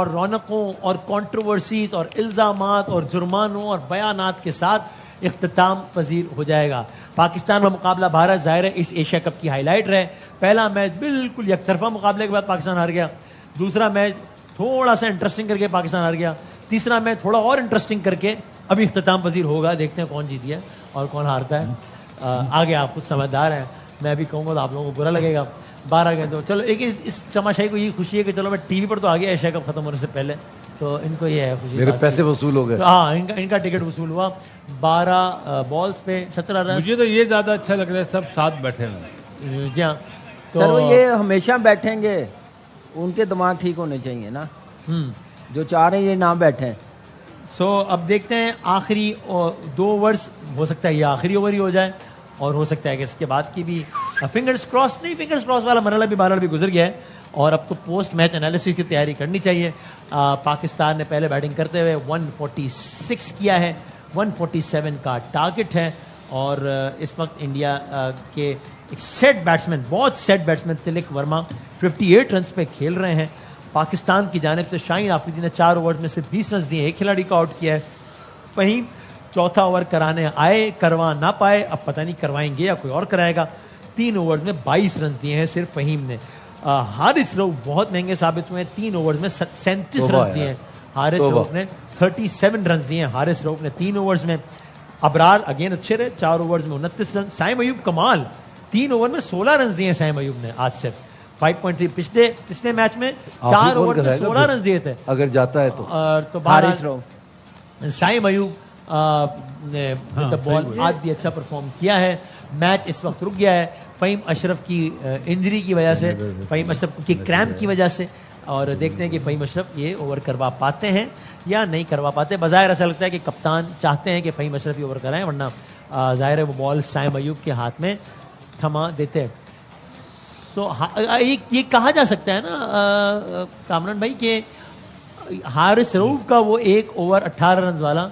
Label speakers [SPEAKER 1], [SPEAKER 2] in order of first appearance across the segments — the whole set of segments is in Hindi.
[SPEAKER 1] और रौनकों और कंट्रोवर्सीज और इल्ज़ामात और जुर्मानों और बयानात के साथ इख्तिताम पजीर हो जाएगा। पाकिस्तान का मुकाबला भारत ज़ाहिर है इस एशिया कप की हाईलाइट रहे। पहला मैच बिल्कुल एकतरफा मुकाबले के बाद पाकिस्तान हार गया, दूसरा मैच थोड़ा सा इंटरेस्टिंग करके पाकिस्तान हार गया, तीसरा मैच थोड़ा और इंटरेस्टिंग करके अभी इख्तिताम पजीर होगा। देखते हैं कौन जीत गया और कौन हारता है। आगे आप कुछ समझदार हैं, मैं अभी कहूँगा तो आप लोगों को बुरा लगेगा। 12 गेंदों, चलो एक इस तमाशाई को ये खुशी है कि चलो मैं टीवी पर तो आ गया एशिया कप खत्म होने से पहले, तो इनको ये है खुशी।
[SPEAKER 2] मेरे पैसे वसूल हो गए।
[SPEAKER 1] तो हाँ, इनका टिकट वसूल हुआ। 12 बॉल्स पे 17 रन।
[SPEAKER 3] मुझे तो ये ज्यादा अच्छा लग रहा है, सब साथ बैठे हैं।
[SPEAKER 1] जी हाँ,
[SPEAKER 4] तो सर वो ये हमेशा बैठेंगे, उनके दिमाग ठीक होने चाहिए ना, जो चाह रहे हैं ये ना बैठे।
[SPEAKER 1] सो अब देखते हैं आखिरी 2 ओवर्स, हो सकता है ये आखिरी ओवर ही हो जाए और हो सकता है कि इसके बाद की भी फिंगर्स क्रॉस नहीं, फिंगर्स क्रॉस वाला मरहला भी बहरहाल भी गुजर गया है और अब तो पोस्ट मैच एनालिसिस की तैयारी करनी चाहिए। पाकिस्तान ने पहले बैटिंग करते हुए 146 किया है, 147 का टारगेट है और इस वक्त इंडिया के एक सेट बैट्समैन, बहुत set batsman Tilak Varma 58 run पे खेल रहे हैं। पाकिस्तान की जानिब से शाहीन आफरीदी ने 4 ओवर में से 20 रन दिए, एक खिलाड़ी को आउट किया है। वहीं चौथा ओवर कराने आए, करवा ना पाए, अब पता नहीं करवाएंगे या कोई और कराएगा। 3 ओवर्स में 22 रन दिए हैं सिर्फ फहीम ने। हारिस रऊफ बहुत महंगे साबित हुए हैं, 3 ओवर्स में 37 रन दिए हैं हारिस रऊफ ने। 37 रन दिए हैं हारिस रऊफ ने 3 ओवर्स में। अबरार अगेन अच्छे रहे, 4 ओवर्स में 29 रन। साइम अयूब कमाल, 3 ओवर में 16 रन दिए साइम अयूब ने आज से 5.3। पिछले मैच में 4 ओवर में 16 रन दिए थे
[SPEAKER 2] अगर जाता है
[SPEAKER 1] तो
[SPEAKER 4] हारिस रऊफ।
[SPEAKER 1] साइम अयूब ने बॉल आज भी अच्छा परफॉर्म किया है। मैच इस वक्त रुक गया है फ़हीम अशरफ की इंजरी की वजह से, फ़हीम अशरफ की क्रैम्प की वजह से, और देखते हैं कि फ़हीम अशरफ ये ओवर करवा पाते हैं या नहीं करवा पाते। बज़ाहिर ऐसा लगता है कि कप्तान चाहते हैं कि फ़हीम अशरफ ये ओवर कराएं, वरना ज़ाहिर है वो बॉल साइम अयूब के हाथ में थमा देते हैं। सो ये कहा जा सकता है ना कामरान भाई कि हारिस रऊफ का वो 1 ओवर 18 रन वाला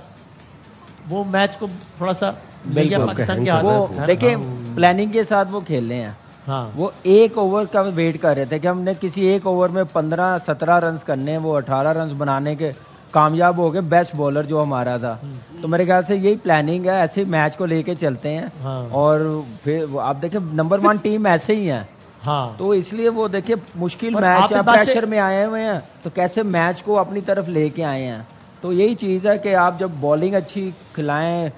[SPEAKER 1] वो मैच को थोड़ा सा पाकिस्तान के हाथ में।
[SPEAKER 4] देखिए प्लानिंग के साथ वो खेल रहे हैं।
[SPEAKER 1] हाँ,
[SPEAKER 4] वो 1 ओवर का वेट कर रहे थे कि हमने किसी 1 ओवर में 15-17 रन करने हैं, वो 18 रन बनाने के कामयाब हो गए। बेस्ट बॉलर जो हमारा था, तो मेरे ख्याल से यही प्लानिंग है, ऐसे मैच को लेके चलते हैं।
[SPEAKER 1] हाँ।
[SPEAKER 4] और फिर आप देखिए नंबर 1 टीम ऐसे ही है।
[SPEAKER 1] हाँ,
[SPEAKER 4] तो इसलिए वो देखिए मुश्किल मैच है, प्रेशर में आए हुए हैं, तो कैसे मैच को अपनी तरफ लेके आए हैं। तो यही चीज़ है कि आप जब बॉलिंग अच्छी खिलाएं,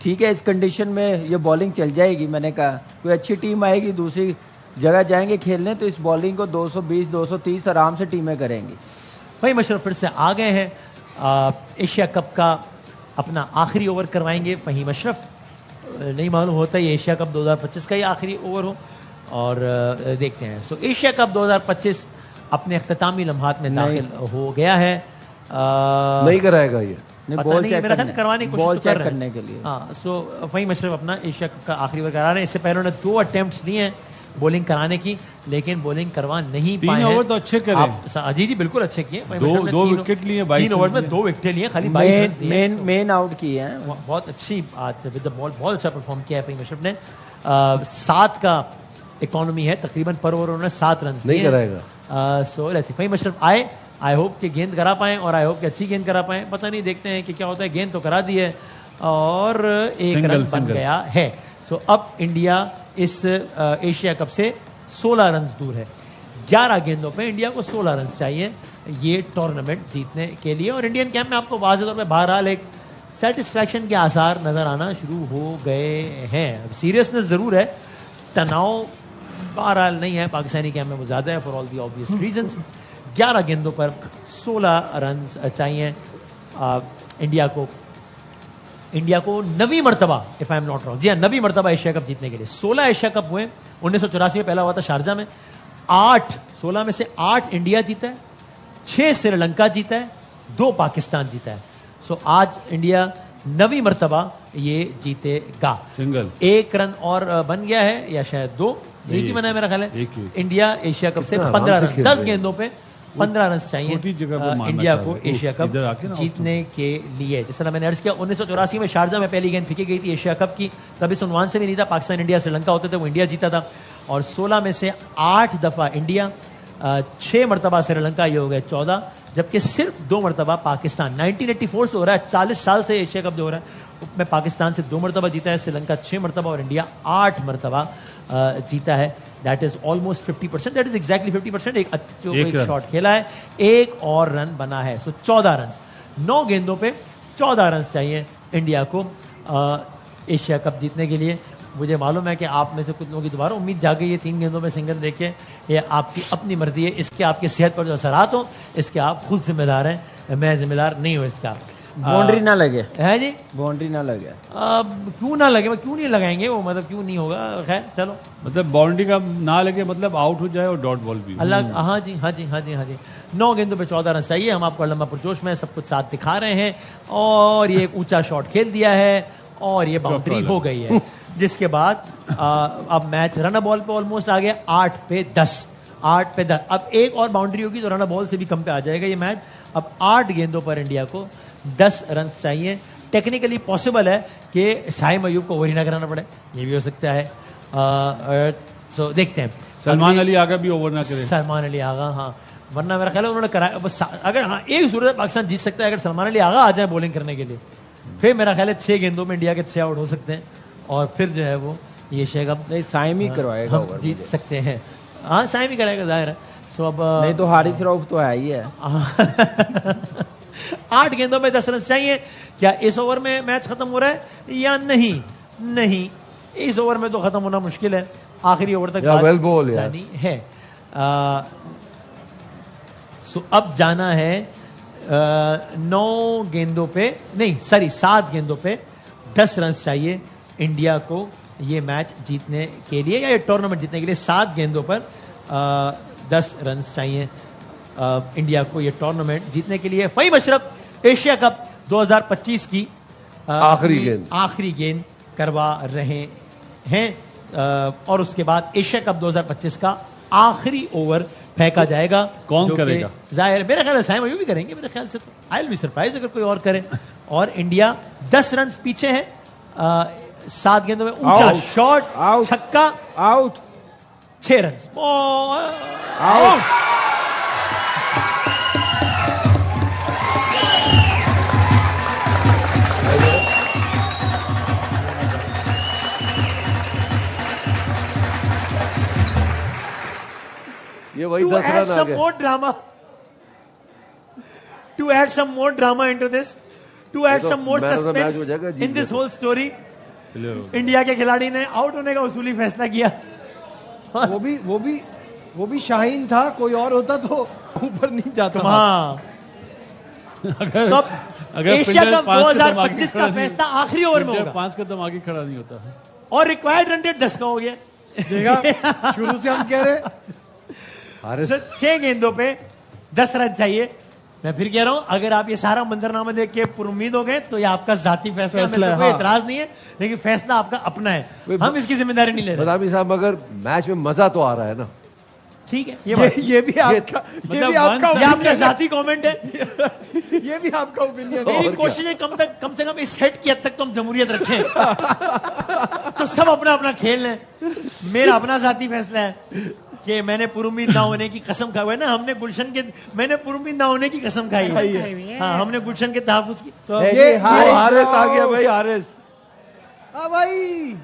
[SPEAKER 4] ठीक है इस कंडीशन में ये बॉलिंग चल जाएगी। मैंने कहा कोई अच्छी टीम आएगी, दूसरी जगह जाएंगे खेलने, तो इस बॉलिंग को 220-230 आराम से टीमें करेंगी।
[SPEAKER 1] फ़हीम अशरफ फिर से आ गए हैं। एशिया कप का अपना आखिरी ओवर करवाएंगे फ़हीम अशरफ। नहीं मालूम होता ये एशिया कप 2025 का ही आखिरी ओवर हो, और देखते हैं। सो एशिया कप 2025 अपने अख्तामी लम्हात में दाखिल हो गया है।
[SPEAKER 2] नहीं कराएगा ये,
[SPEAKER 4] बॉल चेक
[SPEAKER 1] करवाने की
[SPEAKER 4] बॉल
[SPEAKER 1] कोशिश तो कर
[SPEAKER 4] चेक
[SPEAKER 1] रहे हैं।
[SPEAKER 4] करने के लिए।
[SPEAKER 1] हाँ, सो फ़हीम अशरफ अपना एशिया कप का आखिरी ओवर करा रहे हैं। इससे पहले उन्होंने 2 अटेम्प्ट्स लिए हैं बॉलिंग कराने की, लेकिन बॉलिंग करवा नहीं पाए हैं।
[SPEAKER 3] 3 ओवर तो अच्छे करे।
[SPEAKER 1] जी बिल्कुल अच्छे किए।
[SPEAKER 3] 2 विकेट लिए,
[SPEAKER 1] 3 ओवर में 2 विकेट लिए, खाली 22 रन
[SPEAKER 4] मेन आउट किए हैं।
[SPEAKER 1] बहुत अच्छी आज विद द बॉल बहुत अच्छा परफॉर्म किया है फ़हीम अशरफ ने। 7 का इकोनॉमी है तकरीबन पर ओवर, उन्होंने 7 रन
[SPEAKER 2] नहीं कराएगा।
[SPEAKER 1] सो ऐसे फ़हीम अशरफ आए, आई होप कि गेंद करा पाएं और आई होप कि अच्छी गेंद करा पाएं। पता नहीं, देखते हैं कि क्या होता है। गेंद तो करा दी है और 1 रन बन गया है। सो अब इंडिया इस एशिया कप से 16 रन दूर है। 11 गेंदों पे इंडिया को 16 रन चाहिए ये टूर्नामेंट जीतने के लिए, और इंडियन कैंप में आपको वाज़ेह तौर पे बहरहाल एक सेटिस्फैक्शन के आसार नज़र आना शुरू हो गए हैं। सीरियसनेस ज़रूर है, तनाव बहरहाल नहीं है पाकिस्तानी कैंप में, वो ज़्यादा है for all the obvious reasons. 11 गेंदों पर 16 रन चाहिए इंडिया को 9वीं मरतबा, if I am not wrong, जी हाँ 9वीं मरतबा एशिया कप जीतने के लिए। 16 एशिया कप हुए, 1984 में पहला हुआ था शारजा में। 16 में से 8 इंडिया जीता है, 6 श्रीलंका जीता है, 2 पाकिस्तान जीता है। सो आज इंडिया 9वीं मरतबा ये जीतेगा।
[SPEAKER 3] सिंगल
[SPEAKER 1] 1 रन और बन गया है, या शायद 2, एक ही बना है मेरा ख्याल है। इंडिया एशिया कप से 15 रन, 10 गेंदों पे 15 रन चाहिए इंडिया को एशिया कप जीतने के लिए। जिस तरह मैंने अर्ज किया, 1984 में शारजा में पहली गेंद फेंकी गई थी एशिया कप की, तब इस उन्वान से भी नहीं था। पाकिस्तान इंडिया श्रीलंका होते थे, वो इंडिया जीता था। और 16 में से 8 दफ़ा इंडिया, 6 मरतबा श्रीलंका, ये हो गए 14, जबकि सिर्फ 2 मरतबा पाकिस्तान 1984 से हो रहा है, 40 साल से एशिया कप जो हो रहा है में पाकिस्तान से 2 मरतबा जीता है, श्रीलंका 6 मरतबा और इंडिया 8 मरतबा जीता है। That is almost 50%, that is exactly 50%। एक शॉट खेला है, एक और रन बना है, सो 14 रन, 9 गेंदों पे 14 रन चाहिए इंडिया को एशिया कप जीतने के लिए। मुझे मालूम है कि आप में से कुछ लोगों की दोबारा उम्मीद जाग गई है 3 गेंदों में सिंगल देखे, ये आपकी अपनी मर्जी है, इसके आपकी सेहत पर जो असरात हो इसके आप खुद जिम्मेदार हैं, मैं जिम्मेदार नहीं हूँ इसका।
[SPEAKER 4] बाउंड्री ना लगे
[SPEAKER 1] है जी,
[SPEAKER 4] बाउंड्री ना लगे,
[SPEAKER 1] क्यों ना लगे, क्यों नहीं लगाएंगे वो, मतलब क्यों नहीं होगा, खैर चलो।
[SPEAKER 3] मतलब बाउंड्री का ना लगे मतलब आउट हो जाए और डॉट बॉल भी।
[SPEAKER 1] अल्लाह, हाँ जी हाँ जी हाँ जी हाँ जी। 9 गेंदों पे 14 रन चाहिए। हम आपको लंबा पुरजोश में सब कुछ साथ दिखा रहे हैं और ये एक ऊंचा शॉट खेल दिया है और ये बाउंड्री हो गई है, जिसके बाद अब मैच रन बॉल पे ऑलमोस्ट आ गया 8 पे 10। अब एक और बाउंड्री होगी तो रन बॉल से भी कम पे आ जाएगा ये मैच। अब 8 गेंदों पर इंडिया को 10 रन चाहिए। टेक्निकली पॉसिबल है कि शाहिद अयूब को ओवर ही ना कराना पड़े, ये भी हो सकता है। सो देखते हैं,
[SPEAKER 3] सलमान अली आगा भी ओवर ना करे।
[SPEAKER 1] सलमान अली आगा, हाँ, वरना मेरा ख्याल है उन्होंने कराया बस। अगर हाँ एक सूरत पाकिस्तान जीत सकता है अगर सलमान अली आगा आ जाए बॉलिंग करने के लिए, फिर मेरा ख्याल है 6 गेंदों में इंडिया के 6 आउट हो सकते हैं और फिर जो है वो ये एशिया कप
[SPEAKER 4] नहीं साइम ही करवाएगा,
[SPEAKER 1] हम जीत सकते हैं। हाँ साइम ही कराएगा जाहिर है। सो अब
[SPEAKER 4] नहीं तो हारिस रऊफ तो है ही है।
[SPEAKER 1] 8 गेंदों में 10 रन चाहिए। क्या इस ओवर में मैच खत्म हो रहा है या नहीं? नहीं, इस ओवर में तो खत्म होना मुश्किल है, आखिरी ओवर तक
[SPEAKER 2] वेल बॉल
[SPEAKER 1] जानी है। सो अब जाना है 9 गेंदों पे, नहीं सॉरी 7 गेंदों पे 10 रन चाहिए इंडिया को ये मैच जीतने के लिए या ये टूर्नामेंट जीतने के लिए। 7 गेंदों पर 10 रन चाहिए इंडिया को ये टूर्नामेंट जीतने के लिए। फहीम अशरफ एशिया कप 2025 की आखिरी गेंद करवा रहे हैं और उसके बाद एशिया कप 2025 का आखिरी ओवर फेंका जाएगा।
[SPEAKER 3] कौन करेगा?
[SPEAKER 1] जाहिर मेरा ख्याल है साइम अयूब भी करेंगे मेरे ख्याल से, तो आई विल बी सरप्राइज अगर कोई और करे। और इंडिया 10 रन पीछे है। 7 गेंदों में ऊंचा शॉट, छक्का,
[SPEAKER 4] आउट,
[SPEAKER 1] 6 रन आउट।
[SPEAKER 2] ये वही 10 रन आ गए।
[SPEAKER 1] To add some more drama into this, to add some more suspense in this whole story, India के खिलाड़ी ने आउट होने का उसूली फैसला किया।
[SPEAKER 5] वो भी शाहीन था, कोई और होता तो ऊपर नहीं जाता।
[SPEAKER 1] हाँ, अगर एशिया कप 2025 का फैसला आखिरी ओवर में होगा।
[SPEAKER 3] 5 कदम आगे खड़ा नहीं होता
[SPEAKER 1] और रिक्वायर्ड रन रेट 10 का हो गया।
[SPEAKER 5] देखा, शुरू से हम कह रहे
[SPEAKER 1] 6 गेंदों पे 10 रन चाहिए। मैं फिर कह रहा हूं, अगर आप ये सारा मंजरनामा देख के पुरुम्मीद हो गए तो ये आपका जाती फैसला है, कोई एतराज नहीं है, लेकिन फैसला आपका अपना है, हम इसकी जिम्मेदारी नहीं ले रहे।
[SPEAKER 2] बदामी साहब, मगर मैच में मजा तो आ रहा है ना?
[SPEAKER 1] ठीक है,
[SPEAKER 5] ये भी आपका
[SPEAKER 1] जाती कमेंट है।
[SPEAKER 5] ये भी आपका ओपिनियन है।
[SPEAKER 1] मेरी कोशिश है कम से कम इस सेट की हद तक तो हम जमहूरियत रखें। तो सब अपना अपना खेल लें। मेरा अपना जाती फैसला है कि मैंने पुरुम्मीद ना होने की कसम खाई है ना, मैंने पुरुम्मीद ना होने की कसम खाई है। हाँ, हमने गुलशन के तहफ़्फ़ुज़ की। तो
[SPEAKER 2] ये हारिस आ गया भाई, हारिस।
[SPEAKER 5] भाई,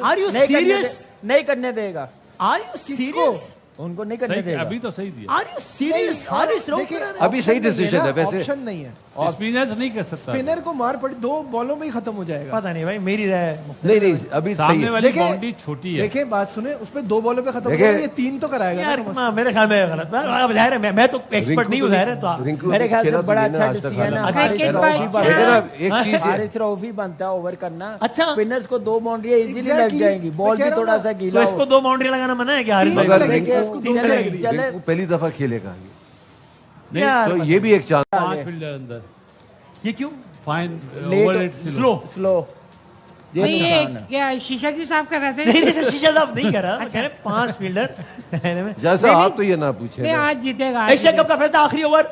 [SPEAKER 1] आर यू सीरियस?
[SPEAKER 4] नहीं करने देगा।
[SPEAKER 1] Are you serious?
[SPEAKER 4] उनको नहीं करने देगा।
[SPEAKER 3] अभी तो सही दिया।
[SPEAKER 1] Are you serious? हारिस
[SPEAKER 2] अभी सही डिसीजन है वैसे।
[SPEAKER 5] ऑप्शन नहीं है,
[SPEAKER 3] स्पिनर नहीं कर सकता।
[SPEAKER 5] स्पिनर को मार पड़ी 2 बॉलों में ही खत्म हो जाएगा।
[SPEAKER 1] पता नहीं भाई, मेरी राय
[SPEAKER 2] नहीं अभी
[SPEAKER 3] सामने वाली बाउंड्री छोटी है।
[SPEAKER 5] देखिए बात सुने, उस पे 2 बॉलों पे खत्म हो जाएगा, ये 3 तो कराएगा
[SPEAKER 1] यार। मेरे ख्याल में गलत है, मैं तो एक्सपर्ट नहीं हूं, जाहिर है। तो
[SPEAKER 4] मेरे ख्याल से बड़ा अच्छा डिसीजन है।
[SPEAKER 2] एक चीज
[SPEAKER 4] हारिस रऊफ ही बनता है ओवर करना।
[SPEAKER 1] अच्छा,
[SPEAKER 4] स्पिनर्स को 2 बाउंड्री इजीली लग जाएंगी, बॉल भी थोड़ा सा गीला।
[SPEAKER 1] तो इसको 2 बाउंड्री लगाना मना है क्या हारिस भाई?
[SPEAKER 2] वो पहली दफा खेलेगा
[SPEAKER 1] यार,
[SPEAKER 2] तो ये भी एक चांस।
[SPEAKER 3] 5 फील्डर अंदर,
[SPEAKER 1] ये क्यों?
[SPEAKER 3] फाइन
[SPEAKER 1] स्लो
[SPEAKER 6] नहीं, ये क्या शीशा क्यों साफ कर रहे थे?
[SPEAKER 1] नहीं सर, शीशा साफ नहीं कर रहा, कह रहे 5 फील्डर।
[SPEAKER 2] जैसा आप तो ये ना पूछे,
[SPEAKER 6] आज जीतेगा।
[SPEAKER 1] एशिया कप का फैसला आखिरी ओवर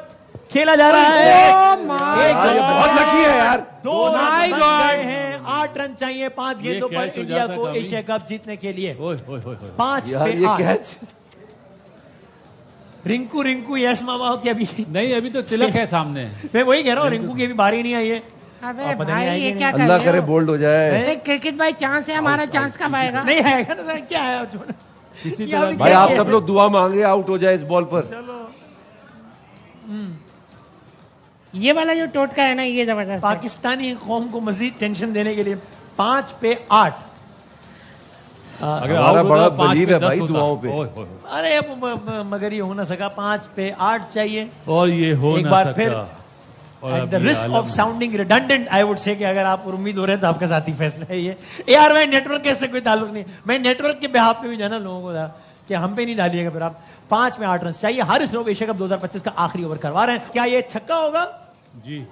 [SPEAKER 1] खेला जा रहा है।
[SPEAKER 2] बहुत लकी है यार।
[SPEAKER 1] 2 रन बन गए हैं, 8 रन चाहिए 5 गेंदों पर इंडिया को एशिया कप जीतने के लिए। 5 पे 8। रिंकू रिंकू यस मामा की अभी
[SPEAKER 3] नहीं, अभी तो तिलक है सामने।
[SPEAKER 1] मैं वही कह रहा हूँ, रिंकू की अभी बारी नहीं आई है।
[SPEAKER 6] अबे
[SPEAKER 1] पता नहीं
[SPEAKER 6] भाई
[SPEAKER 1] आएगी
[SPEAKER 6] ये
[SPEAKER 1] नहीं।
[SPEAKER 6] क्या कर
[SPEAKER 2] अल्लाह
[SPEAKER 6] रहे
[SPEAKER 2] करे
[SPEAKER 6] हो?
[SPEAKER 2] बोल्ड हो जाए।
[SPEAKER 6] अरे क्रिकेट भाई चांस है, हमारा चांस कब आएगा?
[SPEAKER 1] नहीं आएगा ना, क्या है
[SPEAKER 3] किसी
[SPEAKER 1] ये
[SPEAKER 3] तरह
[SPEAKER 1] अभी
[SPEAKER 2] भाई
[SPEAKER 1] क्या
[SPEAKER 2] आप
[SPEAKER 1] किया?
[SPEAKER 2] सब लोग दुआ मांगे आउट हो जाए इस बॉल पर।
[SPEAKER 6] ये वाला जो टोटका है ना, ये जबरदस्त है।
[SPEAKER 1] पाकिस्तानी कौम को मजीद टेंशन देने के लिए 5 पे 8।
[SPEAKER 3] अगर
[SPEAKER 2] हमारा
[SPEAKER 3] आउट
[SPEAKER 2] बड़ा
[SPEAKER 3] होता, 5
[SPEAKER 2] believe
[SPEAKER 3] पे
[SPEAKER 2] है
[SPEAKER 3] 10
[SPEAKER 2] भाई
[SPEAKER 3] होता।
[SPEAKER 2] दुआओं पे।
[SPEAKER 3] ओए, ओए,
[SPEAKER 1] अरे अब मगर ये हो ना सका, 5 पे 8 चाहिए।
[SPEAKER 3] और ये हो
[SPEAKER 1] एक
[SPEAKER 3] ना
[SPEAKER 1] बार
[SPEAKER 3] सका।
[SPEAKER 1] फिर
[SPEAKER 3] और
[SPEAKER 1] एट द
[SPEAKER 3] अभी
[SPEAKER 1] risk
[SPEAKER 3] Alam
[SPEAKER 1] of sounding redundant I would say कि अगर आप उम्मीद हो रहे हैं तो आपका साथी फैसला है ये। यार मैं नेटवर्क के इससे कोई ताल्लुक नहीं, मैं नेटवर्क के बिहाफ पे भी जाना लोगों को था कि हम पे नहीं डालिएगा। फिर आप 5 में 8 रन चाहिए। हारिस रऊफ एशिया कप 2025 का आखिरी ओवर करवा रहे हैं। क्या ये छक्का होगा?
[SPEAKER 3] जी।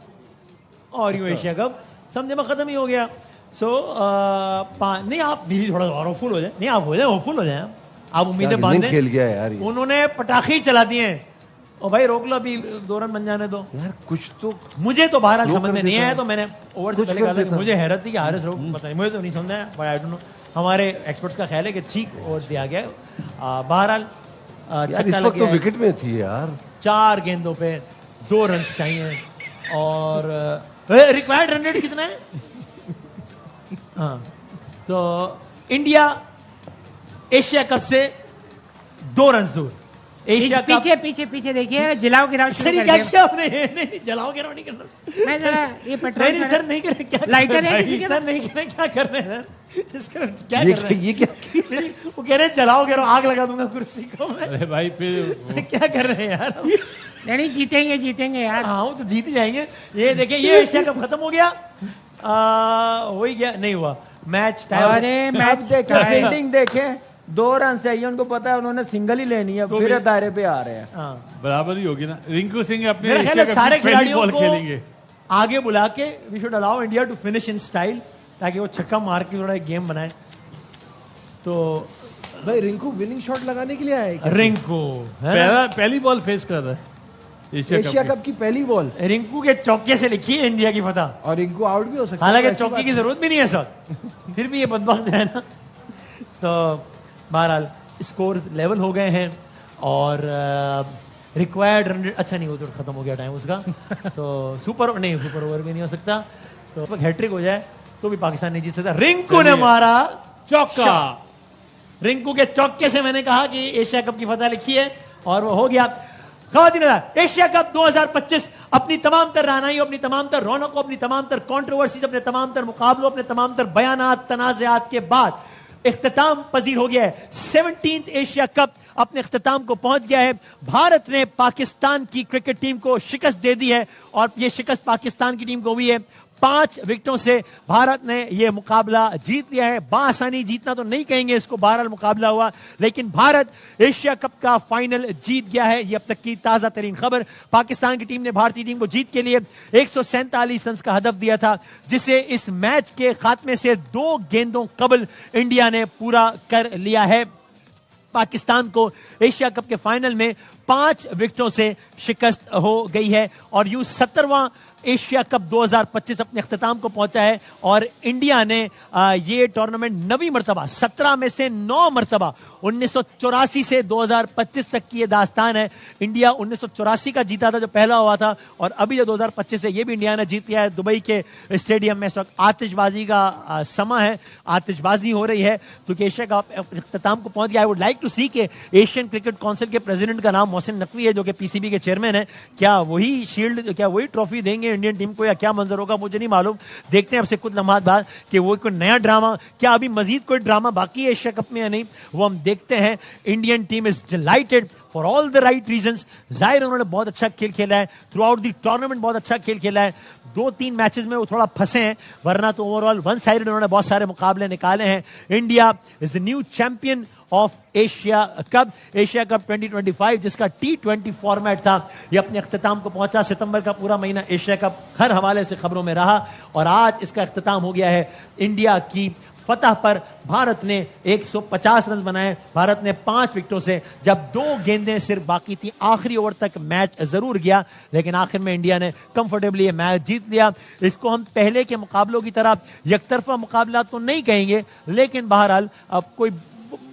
[SPEAKER 1] और यूं एशिया कप समझे में खत्म ही हो गया। सो नहीं, आप भी थोड़ा और होपफुल हो जाए। नहीं, आप हो जाए होपफुल हो जाए, आप उम्मीदें
[SPEAKER 2] यार,
[SPEAKER 1] बांध
[SPEAKER 2] इनिंग खेल गया यार
[SPEAKER 1] दें।
[SPEAKER 2] ये।
[SPEAKER 1] उन्होंने पटाखे ही चला दिए हैं। और भाई रोक लो, अभी 2 रन बन जाने दो।
[SPEAKER 2] यार कुछ तो
[SPEAKER 1] मुझे तो बहरहाल
[SPEAKER 2] स्लो
[SPEAKER 1] समझ
[SPEAKER 2] कर
[SPEAKER 1] में नहीं
[SPEAKER 2] देता
[SPEAKER 1] आया,
[SPEAKER 2] है।
[SPEAKER 1] तो मैंने ओवर से
[SPEAKER 2] कुछ
[SPEAKER 1] पहले
[SPEAKER 2] कर
[SPEAKER 1] कहा था कि
[SPEAKER 2] देता।
[SPEAKER 1] मुझे हैरत थी कि हारिस रऊफ पता नहीं, मुझे तो नहीं समझ आया, बट आई डोंट नो। हमारे एक्सपर्ट्स का ख्याल है कि ठीक ओवर दिया गया है। बहरहाल
[SPEAKER 2] यार इस
[SPEAKER 1] छक्का लग
[SPEAKER 2] वक्त तो
[SPEAKER 1] गया है।
[SPEAKER 2] विकेट में थी यार।
[SPEAKER 1] 4 गेंदों पे 2 रन चाहिए। और रिक्वायर्ड रन रेट कितना है? हाँ, तो इंडिया एशिया कप से 2 रन दूर। एशिया कप
[SPEAKER 6] पीछे पीछे पीछे देखिए, जलाओ गिराओ शुरू
[SPEAKER 1] सर
[SPEAKER 6] कर
[SPEAKER 1] क्या
[SPEAKER 6] दिया।
[SPEAKER 1] किया आपने? नहीं जलाओ गिराओ नहीं करना।
[SPEAKER 6] मैं जरा ये पेट्रोल
[SPEAKER 1] नहीं सर नहीं कर रहे, क्या
[SPEAKER 6] लाइटर है
[SPEAKER 1] नहीं,
[SPEAKER 6] किसी के
[SPEAKER 1] सर नहीं कर रहे, क्या कर रहे हैं सर? इसका क्या
[SPEAKER 2] ये
[SPEAKER 1] कर रहे हैं?
[SPEAKER 2] ये क्या
[SPEAKER 1] नहीं, वो कह रहे हैं जलाओ गिराओ, आग लगा दूंगा कुर्सी को मैं।
[SPEAKER 3] अरे भाई फिर
[SPEAKER 1] क्या कर रहे हैं यार?
[SPEAKER 6] नहीं, जीतेंगे जीतेंगे यार।
[SPEAKER 1] हाँ, वो तो जीत ही जाएंगे। ये देखिए, ये एशिया कप खत्म हो गया। हो ही गया, नहीं हुआ मैच टाइम।
[SPEAKER 6] अरे
[SPEAKER 4] अब
[SPEAKER 6] मैच
[SPEAKER 4] देखे फील्डिंग देखे, 2 रन चाहिए उनको, पता है उन्होंने सिंगल ही लेनी है,
[SPEAKER 1] तो
[SPEAKER 4] फिर
[SPEAKER 1] भी-
[SPEAKER 4] दायरे पे आ रहे हैं।
[SPEAKER 1] हाँ,
[SPEAKER 3] बराबर ही होगी ना। रिंकू सिंह अपने
[SPEAKER 1] मेरा ख्याल
[SPEAKER 3] एशिया
[SPEAKER 1] है
[SPEAKER 3] कप
[SPEAKER 1] सारे
[SPEAKER 3] की पहली
[SPEAKER 1] खिलाड़ियों
[SPEAKER 3] बॉल
[SPEAKER 1] को
[SPEAKER 3] खेलेंगे।
[SPEAKER 1] आगे बुला के we should allow India to finish in style, ताकि वो छक्का मार के थोड़ा एक गेम बनाए। तो
[SPEAKER 5] भाई रिंकू विनिंग शॉट लगाने के लिए आया है क्या?
[SPEAKER 1] रिंकू है ना?
[SPEAKER 3] पहली बॉल फेस कर रहा है
[SPEAKER 5] एशिया कप की पहली बॉल,
[SPEAKER 1] रिंकू के चौके से लिखी है इंडिया की फतह।
[SPEAKER 5] और रिंकू आउट भी हो सकता है।
[SPEAKER 1] हालांकि
[SPEAKER 5] ऐसी
[SPEAKER 1] चौकी
[SPEAKER 5] बात
[SPEAKER 1] की
[SPEAKER 5] नहीं।
[SPEAKER 1] जरूरत भी नहीं है सर, फिर भी ये बदबख्त है ना। तो बहरहाल स्कोर लेवल हो गए हैं और रिक्वायर्ड रन, अच्छा नहीं, वो तो खत्म हो गया टाइम उसका। तो सुपर ओवर भी नहीं हो सकता। तो हैट्रिक हो जाए तो भी पाकिस्तान नहीं जीत सकता। रिंकू ने मारा
[SPEAKER 3] चौका।
[SPEAKER 1] रिंकू के चौके से मैंने कहा कि एशिया कप की फतह लिखी है और वो हो गया। ख़वातीन एशिया कप 2025 अपनी तमाम तर रानाइयों, अपनी तमाम तर रौनकों, अपनी तमाम तर कॉन्ट्रोवर्सीज, अपने तमाम तर मुकाबलों, अपने तमाम तर बयानात तनाज़ात के बाद इख्तिताम पजीर हो गया है। 17th एशिया कप अपने इख्तिताम को पहुंच गया है। भारत ने पाकिस्तान की क्रिकेट टीम को शिकस्त दे दी है और यह शिकस्त पाकिस्तान की टीम को हुई है 5 विकेटों से। भारत ने यह मुकाबला जीत लिया है। बासानी जीतना तो नहीं कहेंगे इसको, बहरहाल मुकाबला हुआ, लेकिन भारत एशिया कप का फाइनल जीत गया है। यह अब तक की ताजा तरीन खबर। पाकिस्तान की टीम ने भारतीय टीम को जीत के लिए 147 रन का हदफ दिया था, जिसे इस मैच के खात्मे से 2 गेंदों कबल इंडिया ने पूरा कर लिया है। पाकिस्तान को एशिया कप के फाइनल में 5 विकेटों से शिकस्त हो गई है और यूं 17वां एशिया कप 2025 अपने अख्तिताम को पहुंचा है। और इंडिया ने ये टूर्नामेंट 9वीं मरतबा, 17 में से 9 मरतबा, 1984 से 2025 तक की ये दास्तान है। इंडिया 1984 का जीता था जो पहला हुआ था, और अभी जो 2025 है ये भी इंडिया ने जीत लिया है। दुबई के स्टेडियम में इस वक्त आतिशबाजी का समा है, आतिशबाजी हो रही है क्योंकि एशिया कप अख्तिताम को पहुंच गया। आई वुड लाइक टू सी के एशियन क्रिकेट काउंसिल के प्रेसिडेंट का नाम मोहसिन नकवी है, जो कि पीसीबी के चेयरमैन है। क्या वही शील्ड, क्या वही ट्रॉफी देंगे इंडियन टीम को, या क्या मंजर होगा मुझे नहीं मालूम। देखते हैं अब से कुछ लम्हात बाद कि वो कोई नया ड्रामा, क्या अभी मजीद कोई ड्रामा बाकी है एशिया कप में या नहीं, वो हम देखते हैं। Indian team is dilated for all the right reasons. जाहिर उन्होंने बहुत अच्छा खेल खेला है थ्रू आउट द टूर्नामेंट, बहुत अच्छा खेल खेला है। 2-3 मैचेस में वो थोड़ा फंसे हैं, वरना तो ओवरऑल वन साइडेड उन्होंने बहुत सारे मुकाबले निकाले हैं। India is the new champion of Asia cup. Asia cup 2025 जिसका T20 फॉर्मेट था, यह अपने अख्तिताम को पहुंचा। सितंबर का पूरा महीना एशिया कप हर हवाले से खबरों में रहा और आज इसका अख्तिताम हो गया है इंडिया की फतह पर। भारत ने 150 रन बनाए, भारत ने 5 विकेटों से, जब 2 गेंदें सिर्फ बाकी थी। आखिरी ओवर तक मैच जरूर गया, लेकिन आखिर में इंडिया ने कंफर्टेबली मैच जीत लिया। इसको हम पहले के मुकाबलों की तरह यकतरफा मुकाबला तो नहीं कहेंगे, लेकिन बहरहाल अब कोई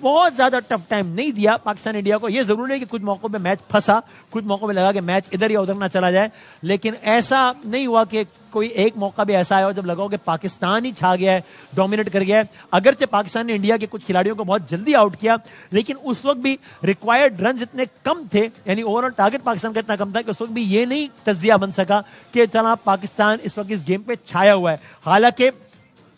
[SPEAKER 1] बहुत ज्यादा टफ टाइम नहीं दिया पाकिस्तान इंडिया को। यह जरूरी है कि कुछ मौकों पे मैच फंसा, कुछ मौकों पे लगा कि मैच इधर या उधर ना चला जाए, लेकिन ऐसा नहीं हुआ कि कोई एक मौका भी ऐसा आया हो जब लगा हो कि पाकिस्तान ही छा गया है, डोमिनेट कर गया है। अगरचे पाकिस्तान ने इंडिया के कुछ खिलाड़ियों को बहुत जल्दी आउट किया, लेकिन उस वक्त भी रिक्वायर्ड रन इतने कम थे, यानी ओवरऑल टारगेट पाकिस्तान का इतना कम था कि उस वक्त भी ये नहीं तज्जिया बन सका कि चला पाकिस्तान इस वक्त इस गेम पे छाया हुआ है। हालांकि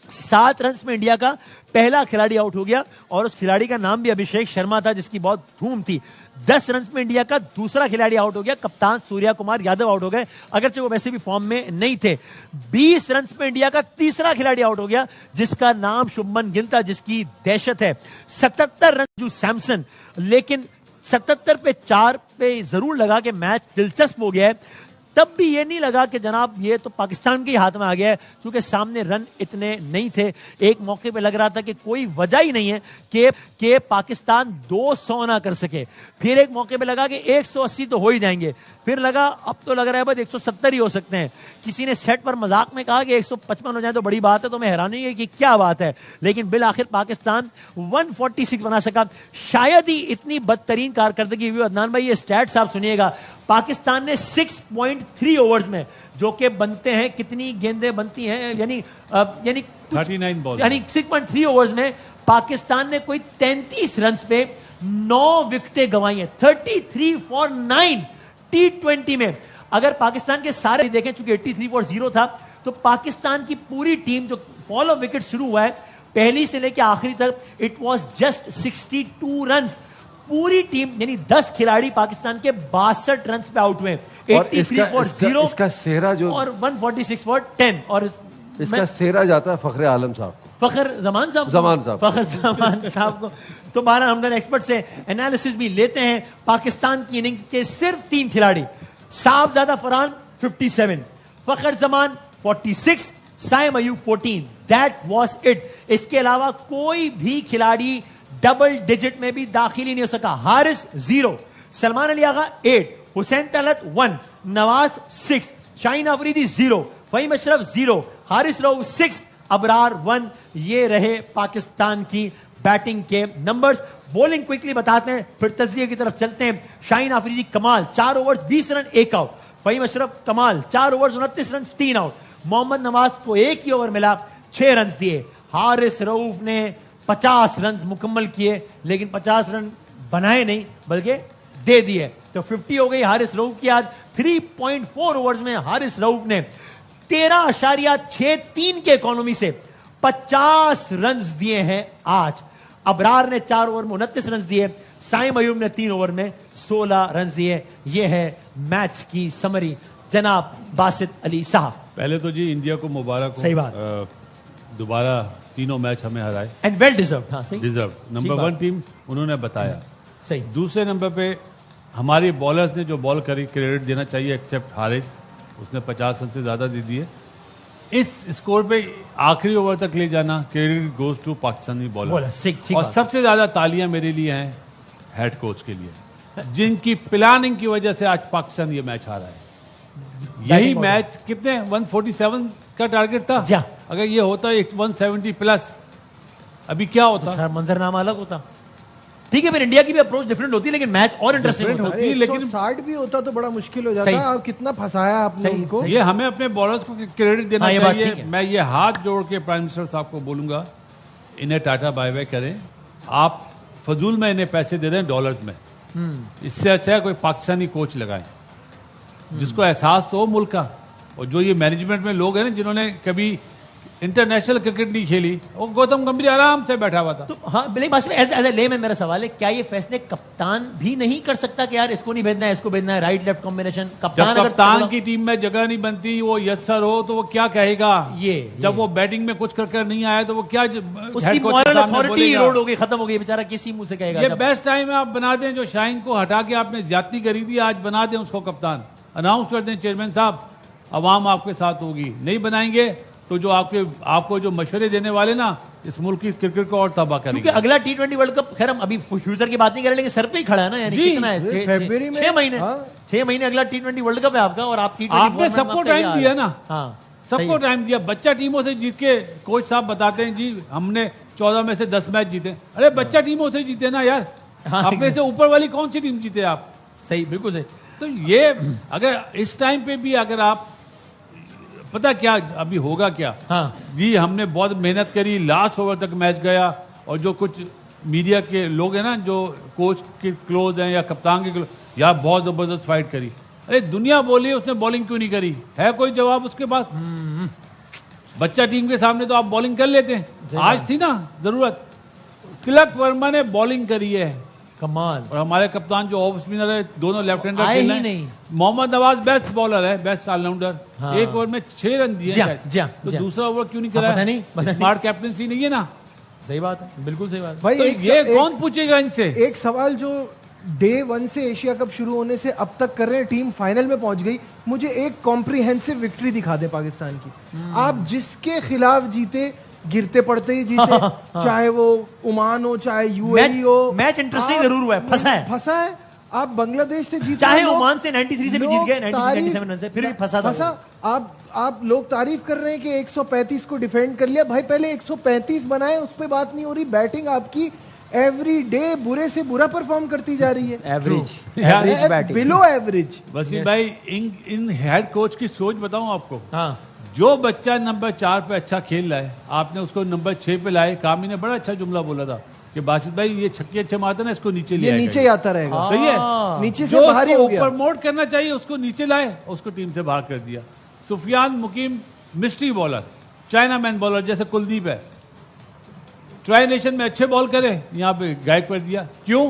[SPEAKER 1] 7 रन में इंडिया का पहला खिलाड़ी आउट हो गया और उस खिलाड़ी का नाम भी अभिषेक शर्मा था, जिसकी बहुत धूम थी। 10 रन में इंडिया का दूसरा खिलाड़ी आउट हो गया, कप्तान सूर्या कुमार यादव आउट हो गए, अगरचे वो वैसे भी फॉर्म में नहीं थे। 20 रन में इंडिया का तीसरा खिलाड़ी आउट हो गया, जिसका नाम शुभमन गिल था, जिसकी दहशत है। 77 रन जो सैमसन, लेकिन 77 पे 4 पे जरूर लगा कि मैच दिलचस्प हो गया है। तब भी ये नहीं लगा कि जनाब ये तो पाकिस्तान के हाथ में आ गया है, क्योंकि सामने रन इतने नहीं थे। एक मौके पे लग रहा था कि कोई वजह ही नहीं है कि पाकिस्तान 200 ना कर सके। फिर एक मौके पे लगा कि 180 तो हो ही जाएंगे, फिर लगा अब तो लग रहा है बस 170 ही हो सकते हैं। किसी ने सेट पर मजाक में कहा कि 155 हो जाए तो बड़ी बात है, तो मैं हैरानी है कि क्या बात है, लेकिन बिल आखिर पाकिस्तान 146 बना सका। शायद ही इतनी बदतरीन कारकर्दगी हुई। अदनान भाई ये स्टैट्स आप सुनिएगा, पाकिस्तान ने 6.3 ओवर्स में, जो कि बनते हैं कितनी गेंदें बनती हैं, यानी
[SPEAKER 3] 39 बॉल,
[SPEAKER 1] यानी 6.3 ओवर्स में पाकिस्तान ने कोई 33 रन पे 9 विकेटें गंवाई हैं। 33 फॉर 9 T20 में। अगर पाकिस्तान के सारे देखें, चूंकि 83 फॉर 0 था, तो पाकिस्तान की पूरी टीम जो फॉल ऑफ विकेट शुरू हुआ है पहली से लेकर आखिरी तक, इट वॉज जस्ट 62 रन। पूरी टीम यानी 10 खिलाड़ी पाकिस्तान के 62 रन पे आउट हुए। 83 फॉर 0
[SPEAKER 2] इसका सेहरा जो
[SPEAKER 1] और 146 फॉर 10। और
[SPEAKER 2] इसका सेहरा जाता है फखरे आलम साहब,
[SPEAKER 1] फखर जमान साहब फखर जमान साहब को। तो 12 हमदन एक्सपर्ट से एनालिसिस भी लेते हैं। पाकिस्तान की इनिंग्स के सिर्फ 3 खिलाड़ी, Sahibzada Farhan 57, Fakhar Zaman 46, Saim Ayub 14, that was it. इसके अलावा कोई भी खिलाड़ी डबल डिजिट में भी दाखिल ही नहीं हो सका। हारिस 0, सलमान अली आगा 8, हुसैन तलत 1, नवाज 6, शाहीन अफरीदी 0, फहीम अशरफ 0, हारिस रऊफ 6, अबरार 1। ये रहे पाकिस्तान की बैटिंग के नंबर्स। बॉलिंग क्विकली बताते हैं, फिर तज्जिए की तरफ चलते हैं। शाहीन अफरीदी कमाल 4 overs 20 run 1 out. Faheem Ashraf कमाल 4 overs 29 run 3 out. Mohammad Nawaz को 1 ही ओवर मिला, 6 रन दिए। हारिस रऊफ ने 50 रन मुकम्मल किए, लेकिन 50 रन बनाए नहीं बल्कि दे दिए, तो 50 हो गई हारिस रऊफ की। आज 3.4 ओवर्स में हारिस रऊफ ने 13.63 के इकोनॉमी से 50 रन दिए हैं आज। अबरार ने 4 ओवर में 29 रन दिए, साइम अयूब ने 3 ओवर में 16 रन दिए। यह है मैच की समरी। जनाब बासित अली साहब,
[SPEAKER 3] पहले तो जी इंडिया को मुबारक हो।
[SPEAKER 1] सही बात।
[SPEAKER 3] दोबारा तीनों मैच हमें हराए,
[SPEAKER 1] एंड वेल डिजर्व। हाँ सही,
[SPEAKER 3] डिजर्व। नंबर 1 टीम उन्होंने बताया।
[SPEAKER 1] सही।
[SPEAKER 3] दूसरे नंबर पे हमारे बॉलर्स ने जो बॉल करी, क्रेडिट देना चाहिए, एक्सेप्ट हारिस, उसने 50 रन से ज्यादा दे दिए। इस स्कोर पे आखिरी ओवर तक ले जाना, credit goes to Pakistani bowler. और सबसे ज्यादा तालियां मेरे लिए हैं हेड कोच के लिए, जिनकी प्लानिंग की वजह से आज पाकिस्तान ये मैच हारा है। यही मैच कितने 147 का टारगेट था, अगर ये होता 170 प्लस, अभी क्या होता?
[SPEAKER 1] सर मंजरनामा अलग होता। ठीक है, फिर इंडिया की भी अप्रोच डिफरेंट होती है, लेकिन मैच और इंटरेस्टिंग होती है।
[SPEAKER 5] लेकिन 60 भी होता तो बड़ा मुश्किल हो जाता। आप कितना फंसाया आपने उनको।
[SPEAKER 3] ये हमें अपने बॉलर्स को क्रेडिट देना चाहिए। मैं ये हाथ जोड़ के प्राइम मिनिस्टर साहब को बोलूंगा, इन्हें टाटा बाय बाय करें। आप फजूल में इन्हें पैसे दे दें डॉलर्स में, इससे अच्छा है कोई पाकिस्तानी कोच लगाएं जिसको एहसास तो हो मुल्क का। और जो ये मैनेजमेंट में लोग हैं ना, जिन्होंने कभी इंटरनेशनल क्रिकेट नहीं खेली, वो गौतम गंभीर आराम से बैठा हुआ था।
[SPEAKER 1] तो हाँ, बस एज ए लेमैन मेरा सवाल है, क्या ये फैसले कप्तान भी नहीं कर सकता कि यार इसको नहीं भेजना है, इसको भेजना है, राइट लेफ्ट कॉम्बिनेशन?
[SPEAKER 3] कप्तान की टीम में जगह नहीं बनती, वो यस्सर हो तो वो क्या कहेगा? जब वो बैटिंग में कुछ करके नहीं आया तो वो क्या,
[SPEAKER 1] उसकी मॉरल अथॉरिटी इरोड हो गई, खत्म हो गई, बेचारा किसी मुंह से कहेगा?
[SPEAKER 3] ये बेस्ट टाइम है, आप बना दें। जो शाहीन को हटा के आपने ज्यादती करी थी, आज बना दें उसको कप्तान, अनाउंस कर दें चेयरमैन साहब, अवाम आपके साथ होगी। नहीं बनाएंगे तो जो आपको जो मशवरे देने वाले ना, इस मुल्क की क्रिकेट को और तबाह करेंगे।
[SPEAKER 1] क्योंकि अगला T20 वर्ल्ड कप, खैर हम अभी फ्यूचर की बात नहीं कर रहे, लेकिन सर पे ही खड़ा है ना, यानी कितना है, 6 महीने। 6 महीने अगला T20 वर्ल्ड कप है आपका, और आप T20
[SPEAKER 3] आपने सबको टाइम दिया ना।
[SPEAKER 1] हाँ,
[SPEAKER 3] सबको टाइम दिया। बच्चा टीमों से जीत के कोच साहब बताते हैं जी हमने 14 में से 10 मैच जीते। अरे बच्चा टीम होते ही जीते ना यार,
[SPEAKER 1] हाँ,
[SPEAKER 3] अपने से ऊपर वाली कौन सी टीम जीते आप?
[SPEAKER 1] सही, बिल्कुल सही।
[SPEAKER 3] तो ये अगर इस टाइम पे भी अगर आप, पता क्या अभी होगा क्या,
[SPEAKER 1] हाँ
[SPEAKER 3] जी हमने बहुत मेहनत करी, लास्ट ओवर तक मैच गया, और जो कुछ मीडिया के लोग हैं ना जो कोच के क्लोज हैं या कप्तान के क्लोज, यार बहुत जबरदस्त फाइट करी। अरे दुनिया बोली उसने बॉलिंग क्यों नहीं करी? है कोई जवाब उसके पास? बच्चा टीम के सामने तो आप बॉलिंग कर लेते हैं। आज थी ना जरूरत, तिलक वर्मा ने बॉलिंग करी है,
[SPEAKER 1] कमाल।
[SPEAKER 3] और हमारे कप्तान जो ऑफ स्पिनर है, दोनों लेफ्ट हैंडर
[SPEAKER 1] आए
[SPEAKER 3] खेल
[SPEAKER 1] ही
[SPEAKER 3] रहे हैं।
[SPEAKER 1] नहीं।
[SPEAKER 3] मोहम्मद नवाज बेस्ट बॉलर है, बेस्ट ऑलराउंडर।
[SPEAKER 1] हाँ।
[SPEAKER 3] एक ओवर में 6 रन दिए
[SPEAKER 1] जी हाँ,
[SPEAKER 3] शायद।
[SPEAKER 1] जी हाँ,
[SPEAKER 3] तो
[SPEAKER 1] जी हाँ।
[SPEAKER 3] दूसरा ओवर क्यों नहीं
[SPEAKER 1] हाँ,
[SPEAKER 3] करा?
[SPEAKER 1] पता नहीं, पता नहीं।
[SPEAKER 3] स्मार्ट कैप्टनसी नहीं है ना।
[SPEAKER 1] सही बात है, बिल्कुल सही बात है।
[SPEAKER 5] भाई
[SPEAKER 3] तो ये कौन पूछेगा इनसे?
[SPEAKER 5] एक सवाल जो डे 1 से एशिया कप शुरू होने से अब तक कर रहे हैं, टीम फाइनल में पहुंच गई, मुझे एक कॉम्प्रिहेंसिव विक्ट्री दिखा दे पाकिस्तान की। आप जिसके खिलाफ जीते, गिरते पड़ते ही जीते, चाहे वो ओमान हो चाहे यूएई हो।
[SPEAKER 1] मैच इंटरेस्टिंग जरूर हुआ है, फंसा है।
[SPEAKER 5] फंसा है। आप बांग्लादेश से जीते,
[SPEAKER 1] चाहे
[SPEAKER 5] लोग-
[SPEAKER 1] ओमान से 93 से भी जीत गए, 93
[SPEAKER 5] तारीफ-
[SPEAKER 1] 97 रन से, फिर भी फंसा था वो।
[SPEAKER 5] आप लोग तारीफ कर रहे हैं कि 135 को डिफेंड कर लिया। भाई पहले 135 बनाए, उस पे बात नहीं हो रही। बैटिंग आपकी एवरी डे बुरे से बुरा परफॉर्म करती जा रही है।
[SPEAKER 4] Average batting,
[SPEAKER 5] below average.
[SPEAKER 3] Wasim भाई, इन हेड कोच की सोच बताऊं आपको।
[SPEAKER 1] हाँ
[SPEAKER 3] जो बच्चा नंबर 4 पे अच्छा खेल रहा है, आपने उसको नंबर 6 पे लाए। कामी ने बड़ा अच्छा जुमला बोला था कि बासित भाई ये छक्के अच्छे मारते ना, इसको नीचे ले
[SPEAKER 5] ये
[SPEAKER 3] आएगा।
[SPEAKER 5] नीचे ही आता रहेगा।
[SPEAKER 3] सही है।
[SPEAKER 5] नीचे से
[SPEAKER 3] जो
[SPEAKER 5] बाहर ही
[SPEAKER 3] उसको
[SPEAKER 5] हो गया।
[SPEAKER 3] ऊपर मोड करना चाहिए उसको नीचे लाए, उसको टीम से बाहर कर दिया। Sufiyan Muqeem mystery bowler, chinaman bowler जैसे कुलदीप है, ट्राई नेशन में अच्छे बॉल करे, यहाँ पे गायब कर दिया। क्यों?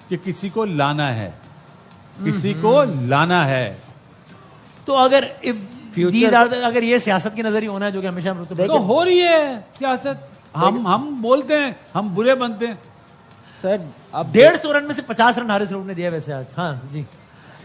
[SPEAKER 3] कि किसी को लाना है, किसी को लाना है।
[SPEAKER 1] तो अगर अगर ये सियासत की नजर ही होना है जो कि हमेशा हम
[SPEAKER 3] तो हो रही है सियासत। हम बोलते हैं, हम बुरे बनते हैं।
[SPEAKER 4] सर अब
[SPEAKER 1] 150 रन में से 50 रन हारिस रऊफ ने दिया वैसे आज। हाँ जी,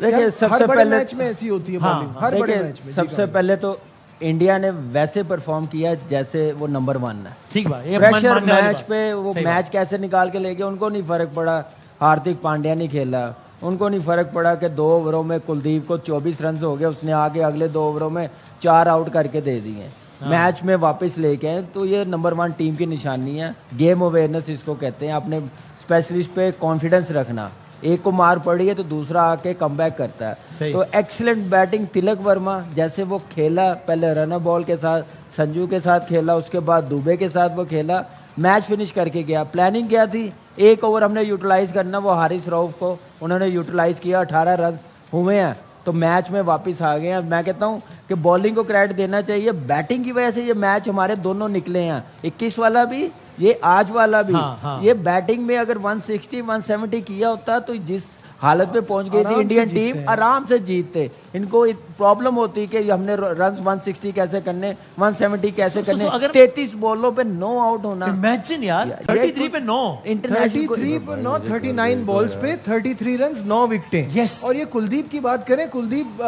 [SPEAKER 4] देखिए
[SPEAKER 5] हर
[SPEAKER 4] सबसे
[SPEAKER 5] बड़े
[SPEAKER 4] पहले
[SPEAKER 5] मैच में ऐसी होती है
[SPEAKER 1] हाँ,
[SPEAKER 5] बॉलिंग, हर बड़े
[SPEAKER 4] देखिए
[SPEAKER 5] मैच में। जी,
[SPEAKER 4] सबसे
[SPEAKER 5] कामिल।
[SPEAKER 4] पहले तो इंडिया ने वैसे परफॉर्म किया जैसे वो नंबर 1 है।
[SPEAKER 1] ठीक बात, ये
[SPEAKER 4] प्रेशर
[SPEAKER 1] मानने वाली
[SPEAKER 4] मैच
[SPEAKER 1] बात।
[SPEAKER 4] पे वो
[SPEAKER 1] सही
[SPEAKER 4] मैच कैसे निकाल के ले गए, उनको नहीं फर्क पड़ा। हार्दिक पांड्या नहीं खेला, उनको नहीं फर्क पड़ा कि 2 ओवरों में कुलदीप को 24 रन हो गए, उसने आगे अगले 2 ओवरों में 4 आउट करके दे दिए, मैच में वापस लेके आए। तो ये नंबर 1 टीम की निशानी है। गेम अवेयरनेस इसको कहते हैं। अपने स्पेशलिस्ट पे कॉन्फिडेंस रखना, एक को मार पड़ी है तो दूसरा आके कमबैक करता है।
[SPEAKER 1] सही।
[SPEAKER 4] तो एक्सीलेंट बैटिंग तिलक वर्मा, जैसे वो खेला, पहले रनर बॉल के साथ संजू के साथ खेला, उसके बाद दुबे के साथ वो खेला, मैच फिनिश करके गया। प्लानिंग क्या थी? 1 ओवर हमने यूटिलाइज करना, वो हारिस रऊफ को उन्होंने यूटिलाइज किया, 18 रन हुए हैं, तो मैच में वापस आ गए हैं। मैं कहता हूं कि बॉलिंग को क्रेडिट देना चाहिए, बैटिंग की वजह से ये मैच हमारे दोनों निकले हैं, 21 वाला भी, ये आज वाला भी।
[SPEAKER 1] हाँ, हाँ।
[SPEAKER 4] ये बैटिंग में अगर 160 170 किया होता तो जिस हालत में पहुंच गई थी
[SPEAKER 5] आराम से
[SPEAKER 4] इंडियन
[SPEAKER 5] जीतते
[SPEAKER 4] टीम,
[SPEAKER 5] हैं।
[SPEAKER 4] आराम से जीतते। इनको प्रॉब्लम होती कि हमने रन 160 कैसे करने, 170 कैसे करने।
[SPEAKER 1] अगर
[SPEAKER 4] 33 बॉलों पे 9 आउट होना,
[SPEAKER 1] इमेजिन यार, 33 पे 9
[SPEAKER 4] इंटरनेशनल
[SPEAKER 5] 33 पर 9, 39 बॉल्स पे 33 रन, 9 विकेटें।
[SPEAKER 1] Yes.
[SPEAKER 5] और ये कुलदीप की बात करें, कुलदीप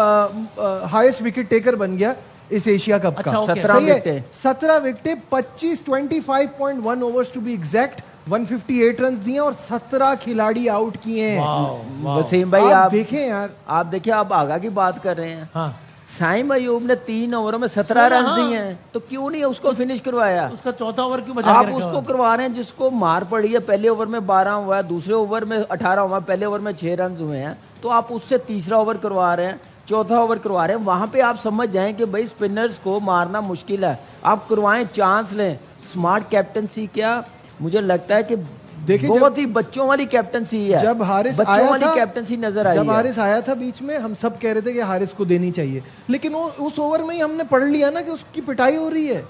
[SPEAKER 5] हाईएस्ट विकेट टेकर बन गया इस एशिया कप
[SPEAKER 1] अच्छा,
[SPEAKER 5] का।
[SPEAKER 1] okay.
[SPEAKER 4] 17
[SPEAKER 5] सही है?
[SPEAKER 4] विकेटें।
[SPEAKER 5] 17 विकेटें, 25.1 overs to be exact, 158 run दिए और 17 खिलाड़ी आउट किए हैं।
[SPEAKER 4] वसीम भाई
[SPEAKER 5] आप
[SPEAKER 4] आप
[SPEAKER 5] देखें यार,
[SPEAKER 4] आप देखिए, आप आगा की बात कर रहे हैं।
[SPEAKER 1] हाँ,
[SPEAKER 4] साइम अयूब ने 3 ओवरों में 17 रन
[SPEAKER 1] हाँ।
[SPEAKER 4] दिए हैं, तो क्यों नहीं उसको फिनिश करवाया?
[SPEAKER 1] उसका चौथा ओवर क्यों बचा
[SPEAKER 4] आप
[SPEAKER 1] के रखा
[SPEAKER 4] उसको
[SPEAKER 1] हुआ?
[SPEAKER 4] करवा रहे हैं जिसको मार पड़ी है। पहले ओवर में 12 हुआ है, दूसरे ओवर में 18 हुआ है, पहले ओवर में 6 रन हुए हैं, तो आप उससे तीसरा ओवर करवा रहे हैं, चौथा ओवर करवा रहे हैं। वहां पे आप समझ जाएं कि भाई स्पिनर्स को मारना मुश्किल है, आप करवाएं, चांस लें। स्मार्ट कैप्टनसी क्या, मुझे लगता है कि
[SPEAKER 5] देखिए,
[SPEAKER 4] बहुत ही बच्चों वाली कैप्टनसी है।
[SPEAKER 5] जब हारिस
[SPEAKER 4] बच्चों
[SPEAKER 5] आया
[SPEAKER 4] वाली
[SPEAKER 5] था,
[SPEAKER 4] कैप्टनसी नजर आई
[SPEAKER 5] जब
[SPEAKER 4] है।
[SPEAKER 5] हारिस आया था बीच में, हम सब कह रहे थे कि हारिस को देनी चाहिए, लेकिन वो उस ओवर में ही हमने पढ़ लिया ना कि उसकी पिटाई हो रही है।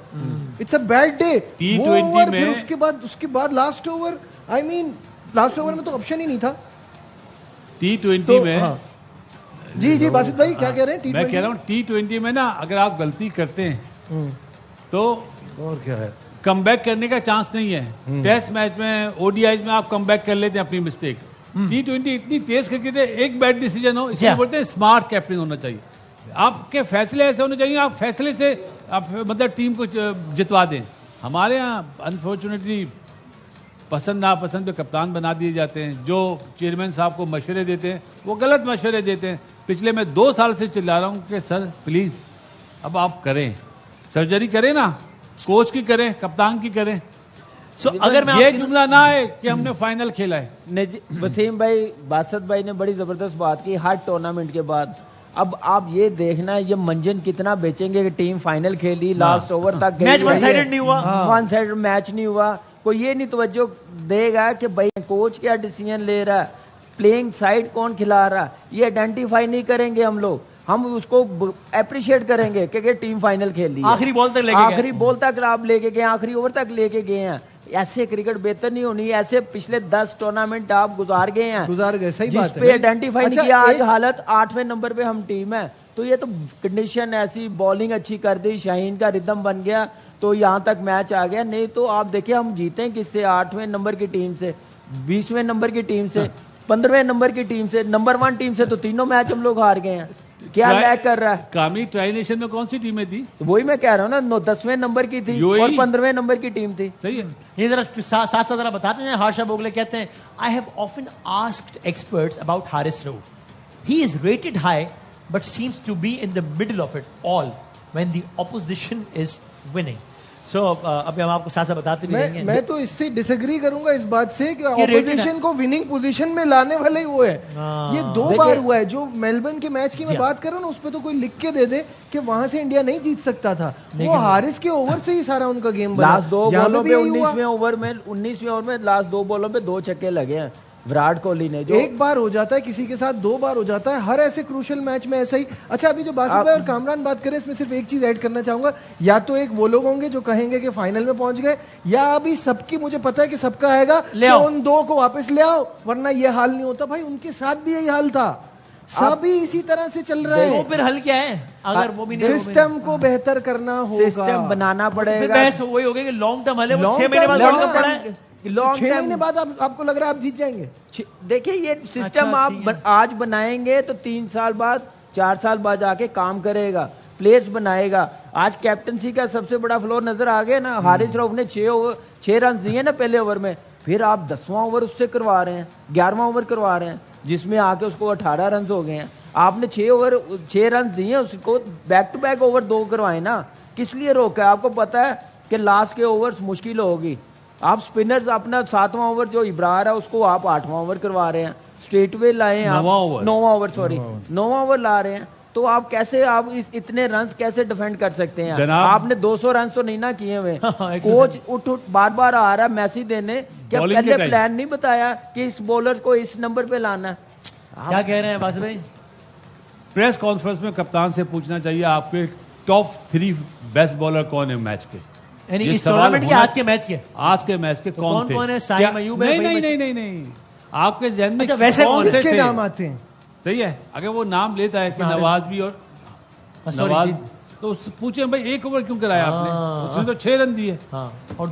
[SPEAKER 5] It's a bad day.
[SPEAKER 3] T20 में-
[SPEAKER 5] उसके बाद last over, I mean last over में तो ऑप्शन ही नहीं था।
[SPEAKER 3] T20
[SPEAKER 5] तो,
[SPEAKER 3] में
[SPEAKER 5] हाँ। जी बासित भाई क्या कह रहे हैं?
[SPEAKER 3] मैं कह रहा हूँ T20 में ना अगर आप गलती करते हैं तो
[SPEAKER 2] और क्या है,
[SPEAKER 3] कमबैक करने का चांस नहीं है। टेस्ट मैच में, ओडीआई में आप कमबैक कर लेते हैं अपनी मिस्टेक। T20 इतनी तेज क्रिकेट है, एक बैड डिसीजन हो, इसलिए
[SPEAKER 1] Yeah.
[SPEAKER 3] बोलते हैं स्मार्ट कैप्टन होना चाहिए। आपके फैसले ऐसे होने चाहिए, आप फैसले से आप मतलब टीम को जितवा दें। हमारे यहाँ अनफॉर्चुनेटली पसंद नापसंद पे कप्तान बना दिए जाते हैं। जो चेयरमैन साहब को मशवरे देते हैं वो गलत मशवरे देते हैं। पिछले मैं 2 साल से चिल्ला रहा हूँ कि सर प्लीज अब आप करें, सर्जरी करें ना, कोच की करें, कप्तान की करें।
[SPEAKER 1] सो अगर मैं
[SPEAKER 3] ये
[SPEAKER 1] आपकी-
[SPEAKER 3] जुमला ना है कि हमने फाइनल खेला है।
[SPEAKER 4] वसीम भाई, बासत भाई ने बड़ी जबरदस्त बात की हर टूर्नामेंट के बाद। अब आप ये देखना ये मंजन कितना बेचेंगे कि टीम फाइनल खेली, लास्ट ओवर तक गई,
[SPEAKER 1] मैच वन साइडेड नहीं हुआ।
[SPEAKER 4] वन साइड मैच नहीं हुआ। कोई ये नहीं तवज्जो देगा कि भाई कोच क्या डिसीजन ले रहा है, प्लेइंग साइड कौन खिला रहा है, ये आइडेंटिफाई नहीं करेंगे हम लोग। हम उसको अप्रिशिएट करेंगे कि टीम फाइनल खेल ली है।
[SPEAKER 1] आखिरी बॉल तक लेके गए।
[SPEAKER 4] आखिरी बॉल तक आप लेके गए, आखिरी ओवर तक लेके गए हैं। ऐसे क्रिकेट बेहतर नहीं होनी। ऐसे पिछले 10 टूर्नामेंट आप गुजार गए हैं,
[SPEAKER 5] गुजार गए, सही बात है।
[SPEAKER 4] जिस पे आइडेंटिफाई नहीं
[SPEAKER 5] अच्छा,
[SPEAKER 4] किया। आज
[SPEAKER 5] एक-
[SPEAKER 4] हालत 8वें नंबर पे हम टीम है, तो ये तो कंडीशन ऐसी, बॉलिंग अच्छी कर दी, शाहीन का रिदम बन गया तो यहाँ तक मैच आ गया। नहीं तो आप देखिए हम जीते किससे, 8वें नंबर की टीम से, 20वें नंबर की टीम से, 15वें नंबर की टीम से, नंबर 1 टीम से तो तीनों मैच हम लोग हार गए हैं। क्या लैग कर रहा है?
[SPEAKER 3] कामी ट्राई नेशन में कौन सी टीमें थी?
[SPEAKER 4] तो वही मैं कह रहा हूँ ना, 10वें नंबर की थी
[SPEAKER 3] UAE?
[SPEAKER 4] और 15वें नंबर की टीम थी।
[SPEAKER 3] सही है।
[SPEAKER 1] ये जरा साथ साथ जरा बताते हैं। हार्शा बोगले कहते हैं, I have often asked experts about Haris Rauf. He is rated high but seems to be in the middle of it all when the opposition is winning. So अभी हम आपको साथ साथ बताते भी रहेंगे।
[SPEAKER 5] मैं तो इससे डिसएग्री करूंगा इस बात से कि
[SPEAKER 1] rated
[SPEAKER 5] ऑपोजिशन को विनिंग पोजीशन में लाने वाले ही वो है। ये 2 बार हुआ है। जो मेलबर्न के मैच की मैं बात कर रहा हूँ ना, उस पे तो कोई लिख के दे दे कि वहां से इंडिया नहीं जीत सकता था। वो हारिस के ओवर से ही सारा उनका गेम बना।
[SPEAKER 4] लास्ट 2
[SPEAKER 5] यहाँ
[SPEAKER 4] बॉलों
[SPEAKER 5] भी
[SPEAKER 4] पे
[SPEAKER 5] यही हुआ।
[SPEAKER 4] 19वें ओवर में लास्ट 2 बॉलों पे 2 छक्के लगे हैं विराट कोहली ने। जो
[SPEAKER 5] एक बार हो जाता है किसी के साथ, 2 बार हो जाता है, हर ऐसे क्रूशियल मैच में ऐसा ही। अच्छा, अभी जो बासित भाई और कामरान बात करें, इसमें सिर्फ एक चीज ऐड करना चाहूंगा। या तो एक वो लोग होंगे जो कहेंगे कि फाइनल में पहुंच गए, या अभी सबकी, मुझे पता है कि सबका आएगा
[SPEAKER 1] ले
[SPEAKER 5] कि
[SPEAKER 1] आओ।
[SPEAKER 5] उन 2 को वापस ले आओ, वरना ये हाल नहीं होता। भाई उनके साथ भी यही हाल था, सभी इसी तरह से चल रहा
[SPEAKER 1] तो
[SPEAKER 5] है।
[SPEAKER 1] फिर हल क्या है? अगर वो भी नहीं, वो भी
[SPEAKER 5] सिस्टम को बेहतर करना होगा,
[SPEAKER 4] सिस्टम बनाना
[SPEAKER 1] नहीं। फिर
[SPEAKER 4] पड़ेगा।
[SPEAKER 1] बहस वही हो गई कि लॉन्ग टर्म हल है, वो
[SPEAKER 5] Long
[SPEAKER 1] 6 महीने बाद
[SPEAKER 5] term
[SPEAKER 1] लॉन्ग टर्म
[SPEAKER 5] लेना
[SPEAKER 1] पड़ा है।
[SPEAKER 4] लॉन्ग
[SPEAKER 5] 6
[SPEAKER 4] टाइम
[SPEAKER 5] महीने बाद आपको लग रहा है आप जीत जाएंगे।
[SPEAKER 4] देखिए ये सिस्टम
[SPEAKER 1] अच्छा,
[SPEAKER 4] आप
[SPEAKER 1] ठीक है।
[SPEAKER 4] आज बनाएंगे तो 3 साल बाद, 4 साल बाद जाके काम करेगा, प्लेयर्स बनाएगा। आज कैप्टनसी का सबसे बड़ा फ्लोर नजर आ गया ना। हारिस रऊफ ने 6 रन दिए ना पहले ओवर में, फिर आप 10वां ओवर उससे करवा रहे हैं, 11वां ओवर करवा रहे हैं, जिसमें आके उसको 18 रन हो गए हैं। आपने 6 रन दिए, उसको बैक टू बैक ओवर 2 करवाए ना। किस लिए रोका है? आपको पता है कि लास्ट के ओवर्स मुश्किल होगी। आप स्पिनर्स अपना 7वां ओवर जो इब्रार है उसको आप 8वां ओवर करवा रहे हैं, स्ट्रेट वे लाए हैं, 9वां ओवर सॉरी 9वां ओवर ला रहे हैं। तो आप कैसे, आप इतने रन कैसे डिफेंड कर सकते हैं?
[SPEAKER 3] जनाब,
[SPEAKER 4] आपने 200 रन तो नहीं ना किए हुए।
[SPEAKER 1] 100
[SPEAKER 4] कोच उठ बार बार आ रहा है मैसेज देने, क्या
[SPEAKER 3] Bowling के
[SPEAKER 4] पहले
[SPEAKER 3] टाइम।
[SPEAKER 4] प्लान नहीं बताया कि इस बॉलर को इस नंबर पे लाना है?
[SPEAKER 1] क्या कह रहे हैं बासित भाई?
[SPEAKER 3] प्रेस कॉन्फ्रेंस में कप्तान से पूछना चाहिए आपके टॉप 3 बेस्ट बॉलर कौन है मैच के।
[SPEAKER 1] यानी
[SPEAKER 3] ये
[SPEAKER 1] इस
[SPEAKER 3] सवाल
[SPEAKER 1] टूर्नामेंट के,
[SPEAKER 3] होना-
[SPEAKER 1] आज के मैच के
[SPEAKER 3] आज के मैच के कौन थे?
[SPEAKER 1] कौन है? साइम
[SPEAKER 3] क्या-
[SPEAKER 1] अयूब है,
[SPEAKER 3] नहीं
[SPEAKER 1] भाई
[SPEAKER 3] नहीं
[SPEAKER 1] बच्चे-
[SPEAKER 3] नहीं नहीं नहीं आपके जहन में
[SPEAKER 1] अच्छा, वैसे
[SPEAKER 3] कौन से
[SPEAKER 5] किसके
[SPEAKER 3] थे?
[SPEAKER 5] नाम आते हैं?
[SPEAKER 3] सही है, अगर वो नाम लेता है कि
[SPEAKER 1] हाँ,
[SPEAKER 3] नवाज भी और
[SPEAKER 1] sorry,
[SPEAKER 3] नवाज, तो उससे पूछे भाई 1 ओवर क्यों कराया आपने? उसने तो 6 रन दिए।
[SPEAKER 1] हाँ, और